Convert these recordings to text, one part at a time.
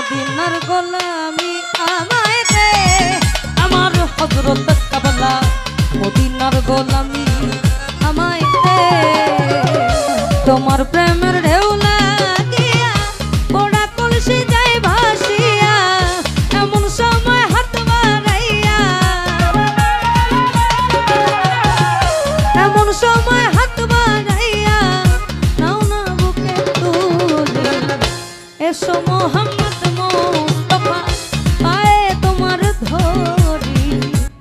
মদিনার গোলামি আমায় দে আমার হযরত কাবলা মদিনার গোলামি আমায় দে তোমার প্রেমের ঢেউ লাগিয়া পোড়া কলসি যায় ভাসিয়া এমন সময় হাত বাড়াইয়া এমন সময় হাত বাড়াইয়া নাও না বুকে তুলে এসো মোহাম্মদ মুস্তাফা পায়ে তোমার ধরি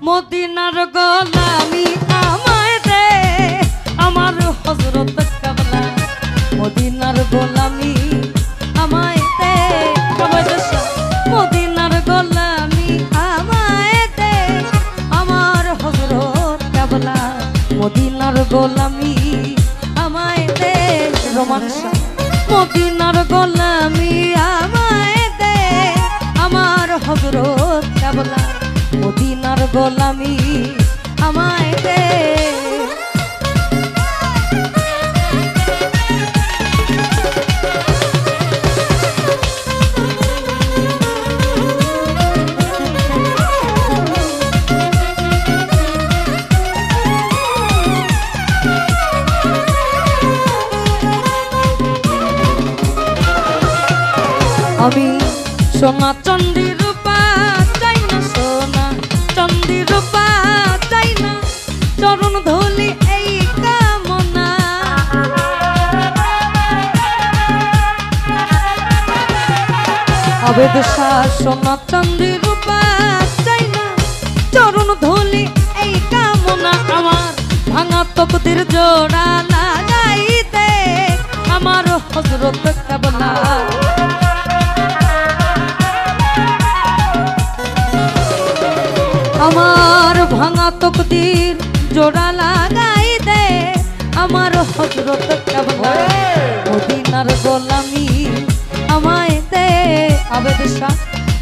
মদিনার গোলামি আমায় দে আমার হযরত কাবলা মদিনার গোলামি আমায় দে মদিনার গোলামি আমায় দে আমার হযরত কাবলা মদিনার গোলামি আমায় দে রোমান্স মদিনার গোলামি আমায় দে আমার হযরত কাবলা মদিনার গোলামি আমায় দে আমি সোনা চন্ডী রূপা চাই না সোনা চন্ডী রূপা চাই না চরণ ধুলি এই কামনা আবেদ সোনা চন্ডী রূপা চাই না চরণ ধুলি এই কামনা আমার ভাঙা তকদির জোড়া লাগাইতে আমার হযরত কাবলা আমার ভাঙা তকদির জোড়া লাগাই দে আমার হযরত কাবলা মদিনার গোলামি আমায় দে আবেদ শাহ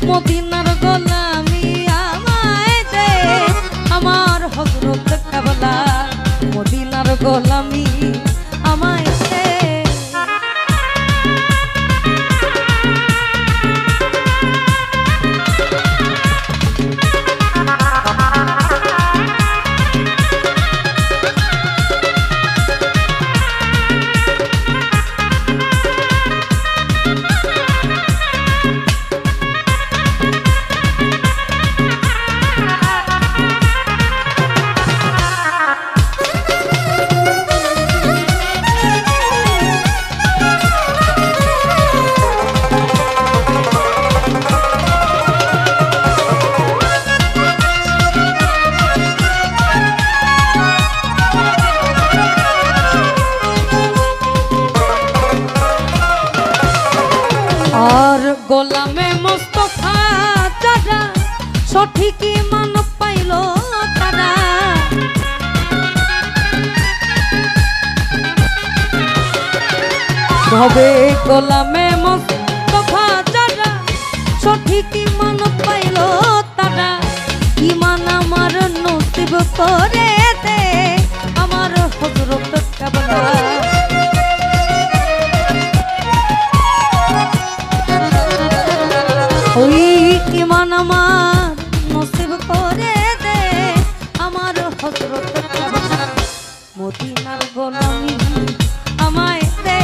মদিনার গোলামি আমায় দে আমার হযরত কাবলা মদিনার গোলামি আমায় দে আর গোলামে মুস্তাফা যারা সঠিক মান পাইল তারা ভবে গোলামে মুস্তাফা যারা সঠিক মান পাইল তারা ঈমান আমার নসিব করে দে আমার হযরত কাবলা ওই ঈমান আমার নসিব করে দে আমার হযরত কাবলা মদিনার গোলামি আমায় দে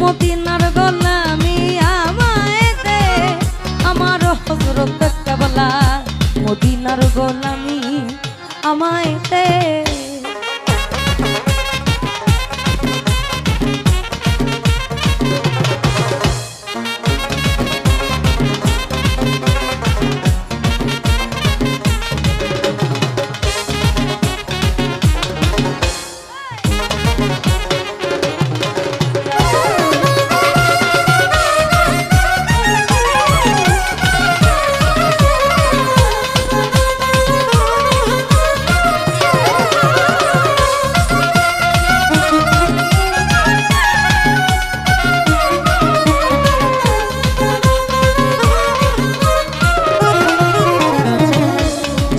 মদিনার গোলামি আমায় দে আমার হযরত কাবলা মদিনার গোলামি আমায় দে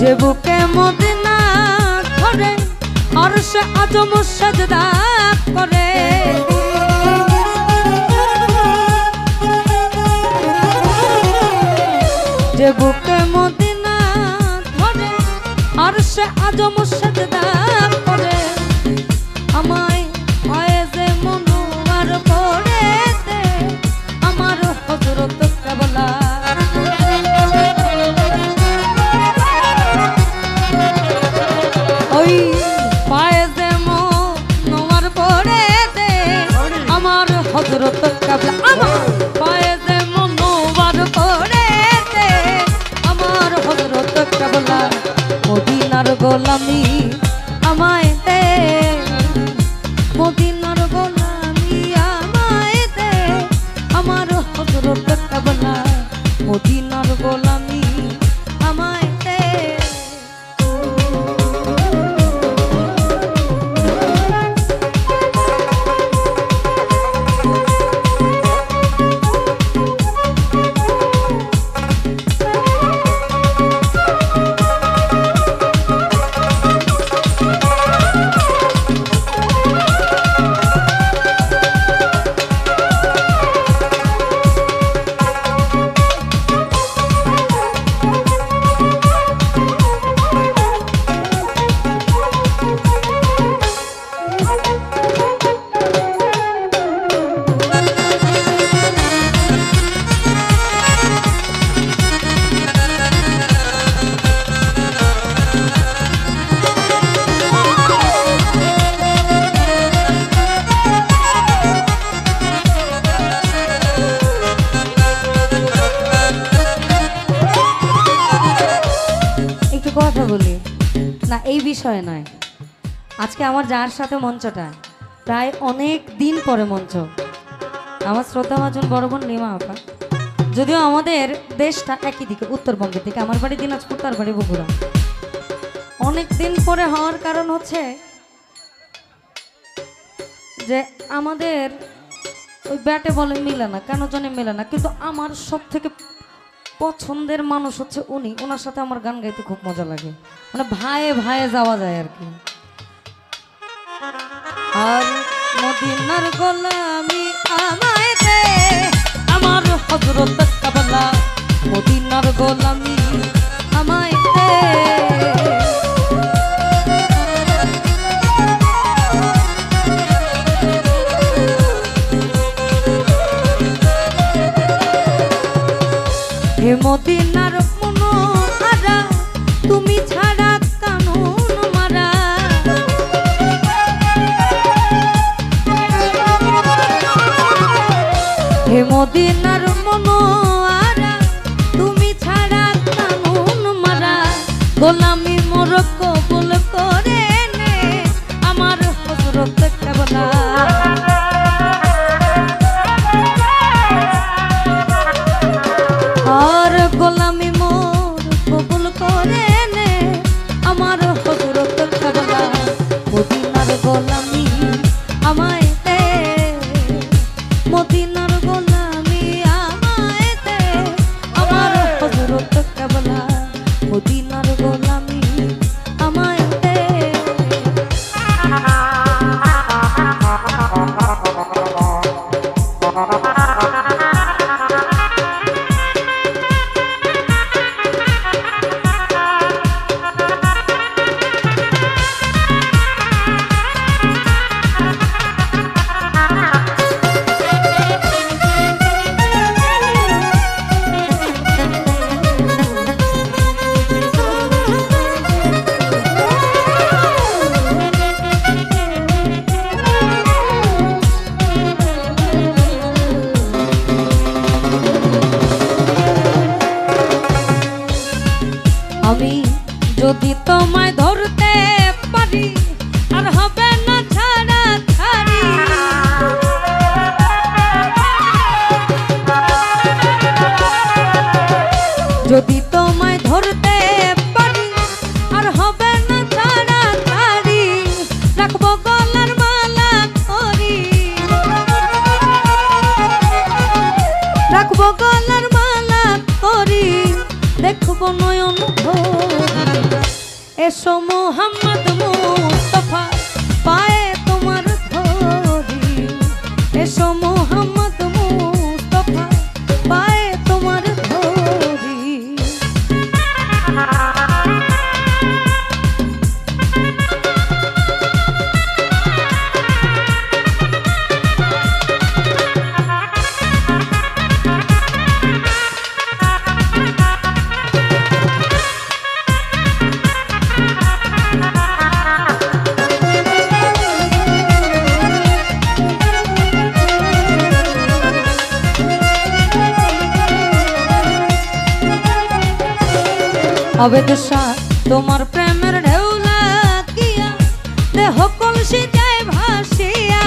যে বুকে মদিনা ঘরে আরশ আজম সাজদা করে যে বুকে মদিনা ধরে আর সে আজম সেজদা করে আমায় ফয়েজে মনোয়ার করে দে আমার হযরত কেবলা ওই ফয়েজে মনোয়ার করে দে আমার হযরত কেবলা আমার ফয়েজে মনোয়ার করে দে আমার হযরত কেবলা মদিনার গোলামি আমায় দে মদিনার গোলামি আমায় দে আমার হযরত কেবলা মদিনার গোলামি আমায় দে কথা বলি না এই বিষয়ে নয় আজকে আমার যার সাথে মঞ্চটা প্রায় অনেক দিন পরে মঞ্চ আমার শ্রদ্ধাভাজন বড় বোন লিমা আপা যদিও আমাদের দেশটা একই দিকে উত্তরবঙ্গের দিকে আমার বাড়ি দিনাজপুর তার বাড়ি বগুড়া অনেক দিন পরে হওয়ার কারণ হচ্ছে যে আমাদের ওই ব্যাটে বলে মিলে না কেন জানে মিলে না কিন্তু আমার সব থেকে পছন্দের মানুষ হচ্ছে উনি ওনার সাথে আমার গান গাইতে খুব মজা লাগে মানে ভাইয়ে ভাইয়ে যাওয়া যায় আর কি আর মদিনার গোলামি আমায় দে আমার হযরত কেবলা মদিনার গোলামি আমায় দে হে মদিনার মনোহারা তুমি ছাড়া কানুন মারা হে মদিনার মনোহারা তুমি ছাড়া কানুন মারা গোলামি মোর কবুল করে নে আমার হযরত কেবলা আর গোলামি মোর কবুল করে নে আমার হযরত কেবলা মদিনার গোলামি আমায় দে মদিনার গোলামি আমায় দে আমার হযরত কেবলা মদিনার গোলামি আমায় দে আমি যদি তোমায় ধরতে পারি আর হবে না ছাড়া ছাড়ি যদি তোমায় ধরতে পারি আর হবে না ছাড়া ছাড়ি রাখবো গলার মালা করি রাখবো গলার মালা করি দেখবো নয়ন এসো মোহাম্মদ মুস্তাফা পায়ে তোমার ধরি এসো মোহাম্মদ মুস্তাফা পায়ে তোমার ধরি অবেদশা তোমার প্রেমের ঢেউ লাগিয়া দেহ কলসি যায় ভাসিয়া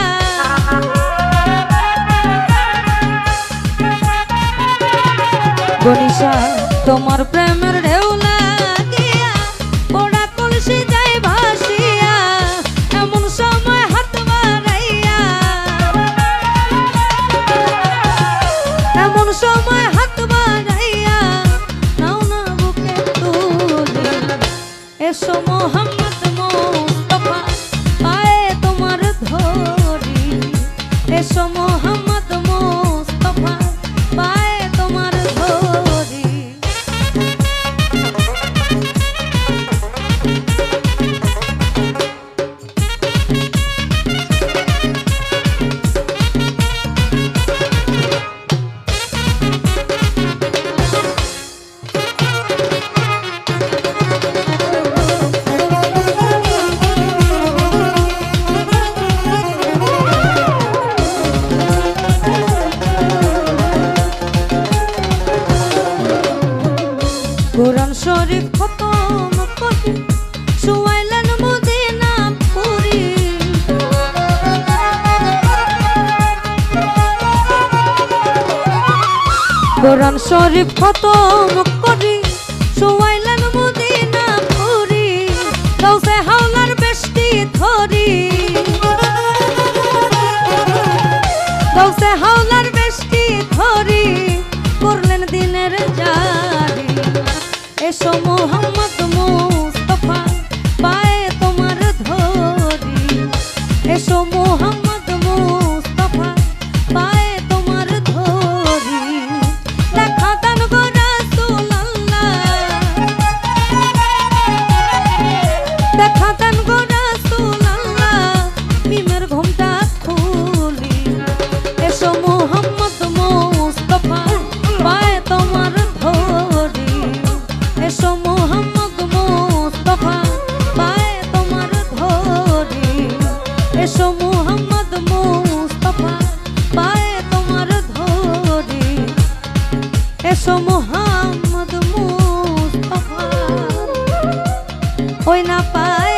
গনিশা তোমার প্রেমের ঢেউ লাগিয়া পোড়া কলসি যায় ভাসিয়া এমন সময় হাত বাড়াইয়া এমন সময় হাত বাড়াইয়া নাও না বুকে তুলে এসো মোহাম্মদ মুস্তাফা পায়ে তোমার ধরি এসো মোহাম্মদ মুস্তাফা পায়ে তোমার ধরি কোরআন শরীফ খতম করে শুয়াইলেন মদিনা পুরী কোরআন শরীফ খতম করে শুয়াইলেন মদিনা পুরী গাউসে হাওলার বেশটি ধরি গাউসে হাওলার বেশটি ধরি করলেন দিনের জারি এসো মোহাম্মদ মুস্তাফা পায়ে তোমার ধরি এসো মোহাম্মদ মুস্তাফা পায়ে তোমার ধরি দেখা দান গো রাসূলুল্লাহ দেখা দান গো রাসূলুল্লাহ মিমের ঘোমটা খুলি এসো মোহাম্মদ মুস্তাফা পায়ে তোমার ধরি এসো মোহাম্মদ মুস্তাফা পায়ে তোমার ধরি এসো মোহাম্মদ মুস্তাফা পায়ে তোমার ধরি এসো মোহাম্মদ মুস্তাফা ওই না পায়